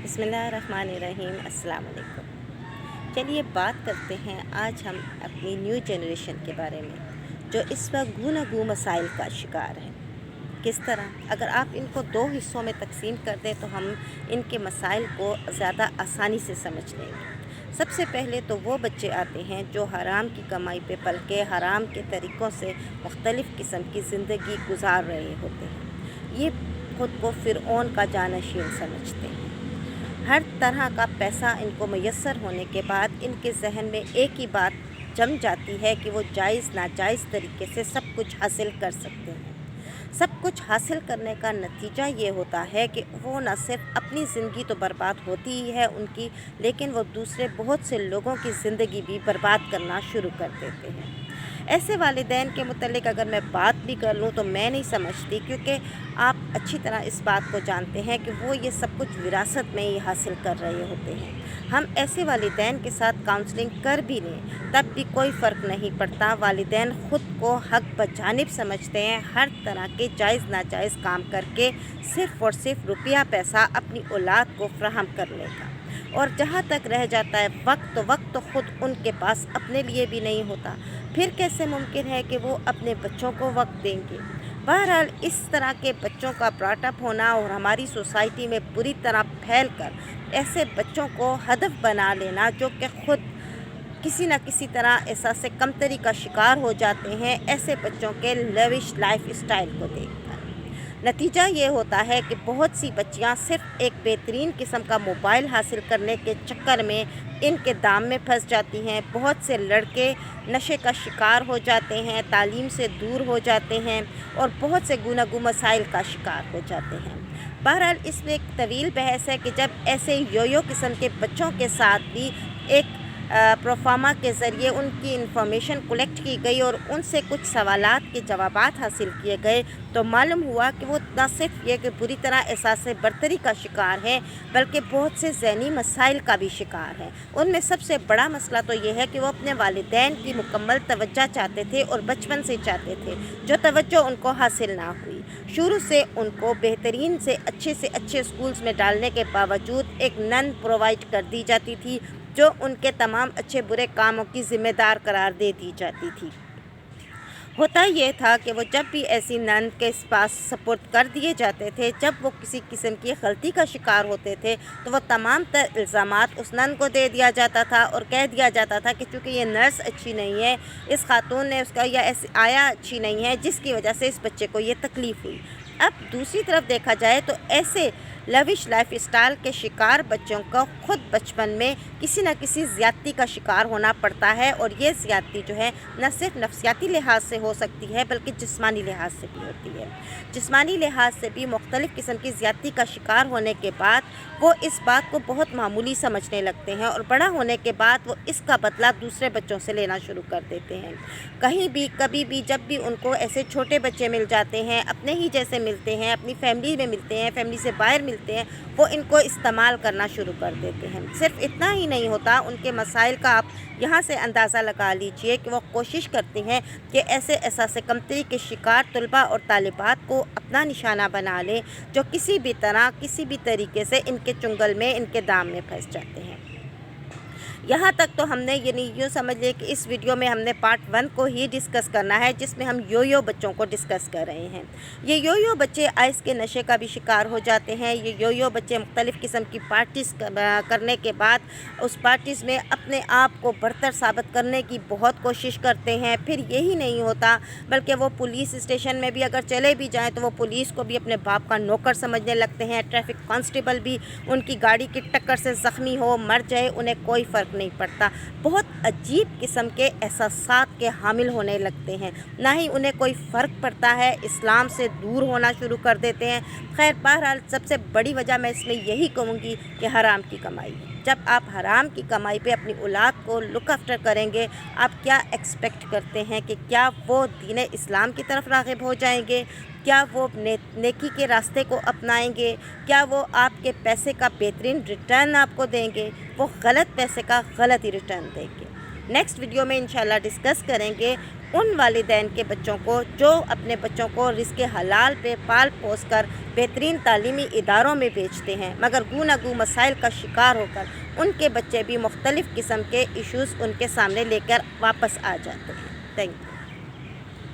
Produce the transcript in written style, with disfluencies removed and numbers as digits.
बिस्मिल्लाहिर्रहमानिर्रहीम। अस्सलाम वालेकुम। चलिए बात करते हैं आज हम अपनी न्यू जनरेशन के बारे में, जो इस वक्त गू मसाइल का शिकार है। किस तरह अगर आप इनको दो हिस्सों में तकसीम कर दें तो हम इनके मसाइल को ज़्यादा आसानी से समझ लेंगे। सबसे पहले तो वो बच्चे आते हैं जो हराम की कमाई पे पल के हराम के तरीक़ों से मुख्तलिफ़ किस्म की ज़िंदगी गुजार रहे होते हैं। ये ख़ुद को फ़िरऔन का जानशीन समझते हैं। हर तरह का पैसा इनको मैसर होने के बाद इनके जहन में एक ही बात जम जाती है कि वो जायज़ नाजायज़ तरीके से सब कुछ हासिल कर सकते हैं। सब कुछ हासिल करने का नतीजा ये होता है कि वो न सिर्फ अपनी ज़िंदगी तो बर्बाद होती ही है उनकी, लेकिन वो दूसरे बहुत से लोगों की ज़िंदगी भी बर्बाद करना शुरू कर देते हैं। ऐसे वालिदैन के मुतल्लिक़ अगर मैं बात भी कर लूँ तो मैं नहीं समझती, क्योंकि आप अच्छी तरह इस बात को जानते हैं कि वो ये सब कुछ विरासत में ही हासिल कर रहे होते हैं। हम ऐसे वालिदैन के साथ काउंसलिंग कर भी लें तब भी कोई फ़र्क नहीं पड़ता। वालिदैन ख़ुद को हक़ बजानिब समझते हैं, हर तरह के जायज़ नाजायज़ काम करके सिर्फ़ और सिर्फ रुपया पैसा अपनी औलाद को फ़राहम कर लेगा। और जहाँ तक रह जाता है वक्त तो ख़ुद उनके पास अपने लिए भी नहीं होता। फिर कैसे मुमकिन है कि वो अपने बच्चों को वक्त देंगे। बहरहाल इस तरह के बच्चों का ब्रॉटअप होना और हमारी सोसाइटी में बुरी तरह फैल कर ऐसे बच्चों को हदफ बना लेना जो कि ख़ुद किसी न किसी तरह एहसास कमतरी का शिकार हो जाते हैं, ऐसे बच्चों के लविश लाइफ स्टाइल को देखकर नतीजा ये होता है कि बहुत सी बच्चियां सिर्फ एक बेहतरीन किस्म का मोबाइल हासिल करने के चक्कर में इनके दाम में फंस जाती हैं। बहुत से लड़के नशे का शिकार हो जाते हैं, तालीम से दूर हो जाते हैं और बहुत से गुनाह मसाइल का शिकार हो जाते हैं। बहरहाल इसमें एक तवील बहस है कि जब ऐसे योयो किस्म के बच्चों के साथ भी एक प्रोफार्मा के ज़रिए उनकी इंफॉर्मेशन कलेक्ट की गई और उनसे कुछ सवालात के जवाबात हासिल किए गए तो मालूम हुआ कि वो न सिर्फ ये कि बुरी तरह एहसास बर्तरी का शिकार है, बल्कि बहुत से ज़हनी मसाइल का भी शिकार है। उनमें सबसे बड़ा मसला तो ये है कि वो अपने वालिदैन की मुकम्मल तवज्जो चाहते थे और बचपन से चाहते थे, जो तवज्जो उनको हासिल ना हुई। शुरू से उनको बेहतरीन से अच्छे स्कूल्स में डालने के बावजूद एक नन प्रोवाइड कर दी जाती थी जो उनके तमाम अच्छे बुरे कामों की ज़िम्मेदार करार दे दी जाती थी। होता ये था कि वो जब भी ऐसी नन के पास सपुर्द कर दिए जाते थे, जब वो किसी किस्म की गलती का शिकार होते थे तो वो तमाम तर इल्ज़ामात उस नन को दे दिया जाता था और कह दिया जाता था कि चूँकि ये नर्स अच्छी नहीं है, इस खातून ने उसका या ऐसी आया अच्छी नहीं है, जिसकी वजह से इस बच्चे को ये तकलीफ़ हुई। अब दूसरी तरफ देखा जाए तो ऐसे लविश लाइफ स्टाइल के शिकार बच्चों को ख़ुद बचपन में किसी न किसी ज़्यादती का शिकार होना पड़ता है, और ये ज़्यादती जो है न सिर्फ नफ्सियाती लिहाज से हो सकती है बल्कि जिस्मानी लिहाज से भी होती है। जिस्मानी लिहाज से भी मुख्तलिफ़ किस्म की ज़्यादती का शिकार होने के बाद वो इस बात को बहुत मामूली समझने लगते हैं और बड़ा होने के बाद वो इसका बदला दूसरे बच्चों से लेना शुरू कर देते हैं। कहीं भी कभी भी जब भी उनको ऐसे छोटे बच्चे मिल जाते हैं, अपने ही जैसे मिलते हैं, अपनी फैमिली में मिलते हैं, फैमिली से बाहर मिलते हैं, वो इनको इस्तेमाल करना शुरू कर देते हैं। सिर्फ इतना ही नहीं होता, उनके मसाइल का आप यहाँ से अंदाज़ा लगा लीजिए कि वो कोशिश करते हैं कि ऐसे एहसास कमतरी के शिकार तलबा और तालिबात को अपना निशाना बना लें, जो किसी भी तरह किसी भी तरीके से इनके चुंगल में इनके दाम में फंस जाते हैं। यहाँ तक तो हमने यूँ समझ लिया कि इस वीडियो में हमने पार्ट 1 को ही डिस्कस करना है, जिसमें हम योयो बच्चों को डिस्कस कर रहे हैं। ये योयो बच्चे आइस के नशे का भी शिकार हो जाते हैं। ये योयो बच्चे मुख्तलिफ़ किस्म की पार्टीज़ करने के बाद उस पार्टीज़ में अपने आप को बरतर साबित करने की बहुत कोशिश करते हैं। फिर यही नहीं होता बल्कि वो पुलिस स्टेशन में भी अगर चले भी जाएँ तो वो पुलिस को भी अपने बाप का नौकर समझने लगते हैं। ट्रैफिक कांस्टेबल भी उनकी गाड़ी की टक्कर से ज़ख्मी हो मर जाए, उन्हें कोई फ़र्क नहीं पड़ता। बहुत अजीब किस्म के एहसासात के हामिल होने लगते हैं, ना ही उन्हें कोई फ़र्क पड़ता है, इस्लाम से दूर होना शुरू कर देते हैं। खैर बहरहाल सबसे बड़ी वजह मैं इसमें यही कहूँगी कि हराम की कमाई है। जब आप हराम की कमाई पे अपनी औलाद को लुक आफ्टर करेंगे, आप क्या एक्सपेक्ट करते हैं कि क्या वो दीन इस्लाम की तरफ राग़िब हो जाएंगे? क्या वो नेकी के रास्ते को अपनाएंगे? क्या वो आपके पैसे का बेहतरीन रिटर्न आपको देंगे? वो गलत पैसे का गलत ही रिटर्न देंगे। नेक्स्ट वीडियो में इंशाल्लाह डिस्कस करेंगे ان والدین کے بچوں کو جو اپنے بچوں کو رزق حلال پہ پال پوس کر بہترین تعلیمی اداروں میں بھیجتے ہیں، مگر گوناگوں مسائل کا شکار ہو کر ان کے بچے بھی مختلف قسم کے ایشوز ان کے سامنے لے کر واپس آ جاتے ہیں۔ Thank you.